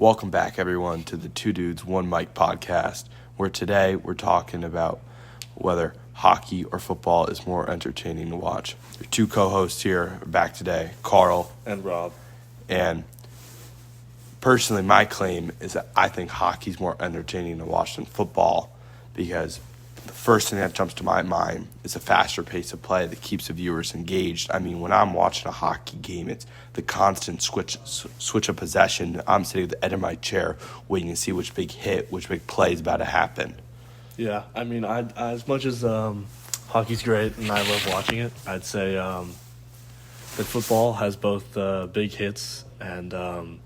Welcome back, everyone, to the Two Dudes, One Mic podcast, where today we're talking about whether hockey or football is more entertaining to watch. Your two co-hosts here are back today, Carl and Rob. And personally, my claim is that I think hockey's more entertaining to watch than football because the first thing that jumps to my mind is a faster pace of play that keeps the viewers engaged. I mean, when I'm watching a hockey game, it's the constant switch of possession. I'm sitting at the edge of my chair waiting to see which big hit, which big play is about to happen. Yeah, I mean, I as much as hockey's great and I love watching it, I'd say that football has both big hits and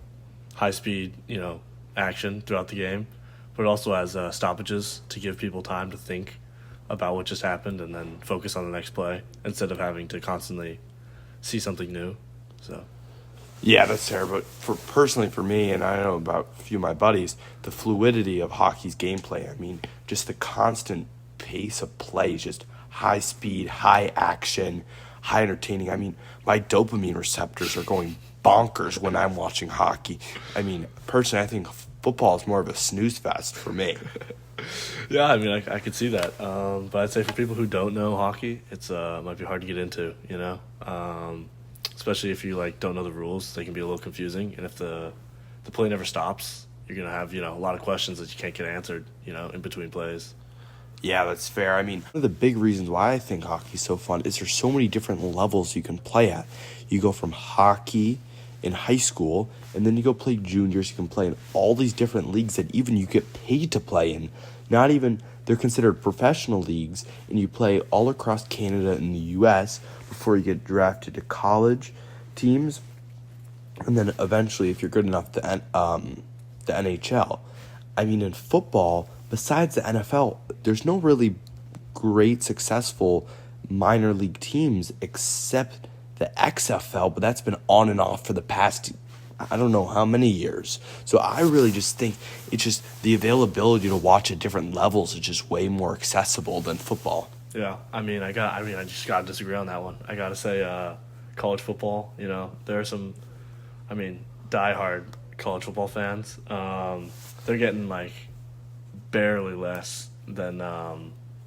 high-speed, action throughout the game, but it also has stoppages to give people time to think about what just happened and then focus on the next play instead of having to constantly see something new. So. Yeah, that's fair. But personally for me, and I know about a few of my buddies, the fluidity of hockey's gameplay, I mean, just the constant pace of play is just high speed, high action, high entertaining. I mean, my dopamine receptors are going bonkers when I'm watching hockey. I mean, personally, I think football is more of a snooze fest for me. Yeah, I mean, I could see that. But I'd say for people who don't know hockey, it's might be hard to get into, especially if you don't know the rules. They can be a little confusing, and if the play never stops, you're gonna have a lot of questions that you can't get answered in between plays. Yeah, that's fair. I mean, one of the big reasons why I think hockey's so fun is there's so many different levels you can play at. You go from hockey in high school, and then you go play juniors. You can play in all these different leagues that even you get paid to play in. Not even, they're considered professional leagues, and you play all across Canada and the U.S. before you get drafted to college teams, and then eventually, if you're good enough, the NHL. I mean, in football, besides the NFL, there's no really great, successful minor league teams except the XFL, but that's been on and off for the past, I don't know how many years. So I really just think it's just the availability to watch at different levels is just way more accessible than football. Yeah, I just gotta disagree on that one. I gotta say, college football. There are some, diehard college football fans. They're getting barely less than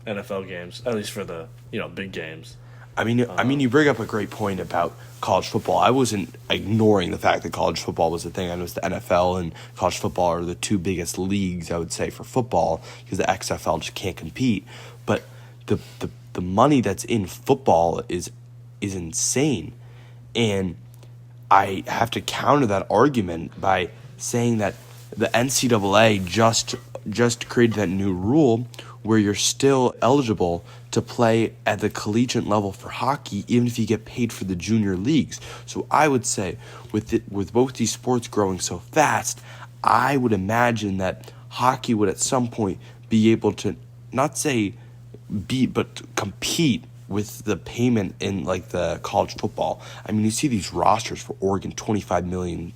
NFL games, at least for the big games. I mean, you bring up a great point about college football. I wasn't ignoring the fact that college football was a thing. I know the NFL and college football are the two biggest leagues, I would say, for football because the XFL just can't compete. But the money that's in football is insane. And I have to counter that argument by saying that the NCAA just created that new rule where you're still eligible to play at the collegiate level for hockey even if you get paid for the junior leagues. So I would say with both these sports growing so fast, I would imagine that hockey would at some point be able to not say beat but compete with the payment in the college football. I mean, you see these rosters for Oregon, $25 million,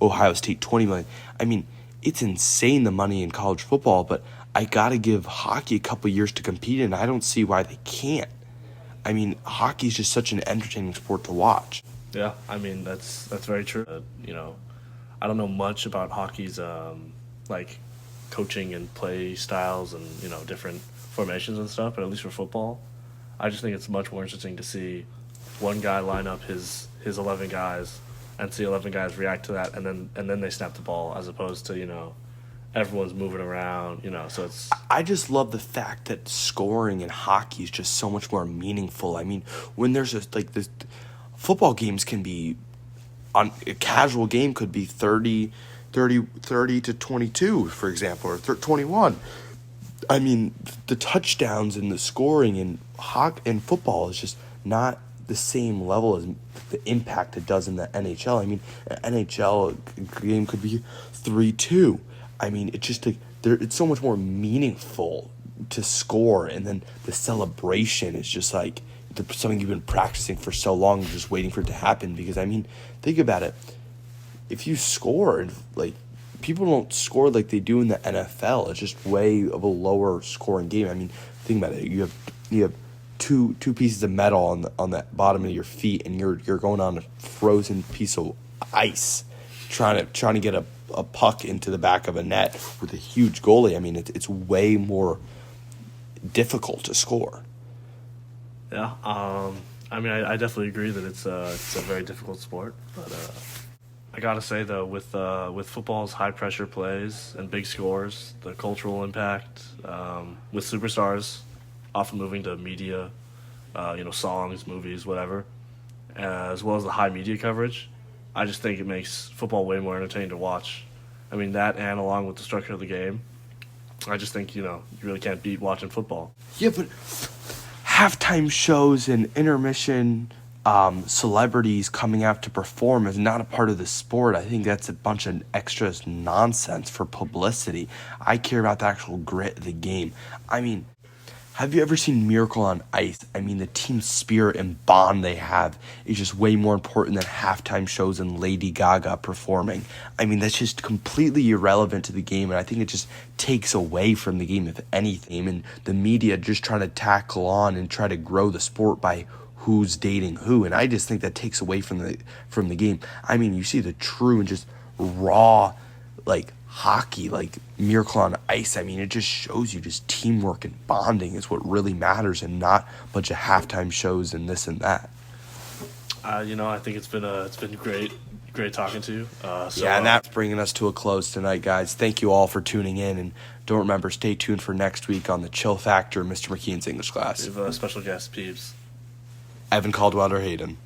Ohio State, $20 million. I mean, it's insane the money in college football, but I got to give hockey a couple years to compete, and I don't see why they can't. I mean, hockey is just such an entertaining sport to watch. Yeah, I mean, that's very true. I don't know much about hockey's coaching and play styles and different formations and stuff, but at least for football, I just think it's much more interesting to see one guy line up his 11 guys and see 11 guys react to that, and then they snap the ball as opposed to everyone's moving around, so it's... I just love the fact that scoring in hockey is just so much more meaningful. I mean, when there's this football games can be, on a casual game could be 30 to 22, for example, or 21. I mean, the touchdowns and the scoring in football is just not the same level as the impact it does in the NHL. I mean, an NHL game could be 3-2. I mean, it's just it's so much more meaningful to score, and then the celebration is just something you've been practicing for so long, just waiting for it to happen. Because I mean, think about it. If you score, people don't score like they do in the NFL. It's just way of a lower scoring game. I mean, think about it. You have two pieces of metal on the bottom of your feet, and you're going on a frozen piece of ice. trying to get a puck into the back of a net with a huge goalie. I mean, it's way more difficult to score. Yeah. I mean, I definitely agree that it's a very difficult sport, but I gotta say though, with football's high pressure plays and big scores, the cultural impact, with superstars often moving to media, songs, movies, whatever, as well as the high media coverage, I just think it makes football way more entertaining to watch. I mean, that and along with the structure of the game, I just think, you really can't beat watching football. Yeah, but halftime shows and intermission celebrities coming out to perform is not a part of the sport. I think that's a bunch of extra nonsense for publicity. I care about the actual grit of the game. I mean, have you ever seen Miracle on Ice? I mean, the team spirit and bond they have is just way more important than halftime shows and Lady Gaga performing. I mean, that's just completely irrelevant to the game, and I think it just takes away from the game, if anything. And the media just trying to tackle on and try to grow the sport by who's dating who, and I just think that takes away from the game. I mean, you see the true and just raw, like, hockey, like Miracle on Ice. I mean, it just shows you just teamwork and bonding is what really matters, and not a bunch of halftime shows and this and that. I think it's been great talking to you. And that's bringing us to a close tonight, guys. Thank you all for tuning in, and don't remember, stay tuned for next week on the Chill Factor, Mr. McKeon's English class. We have a special guest, Peeps. Evan Caldwell Hayden.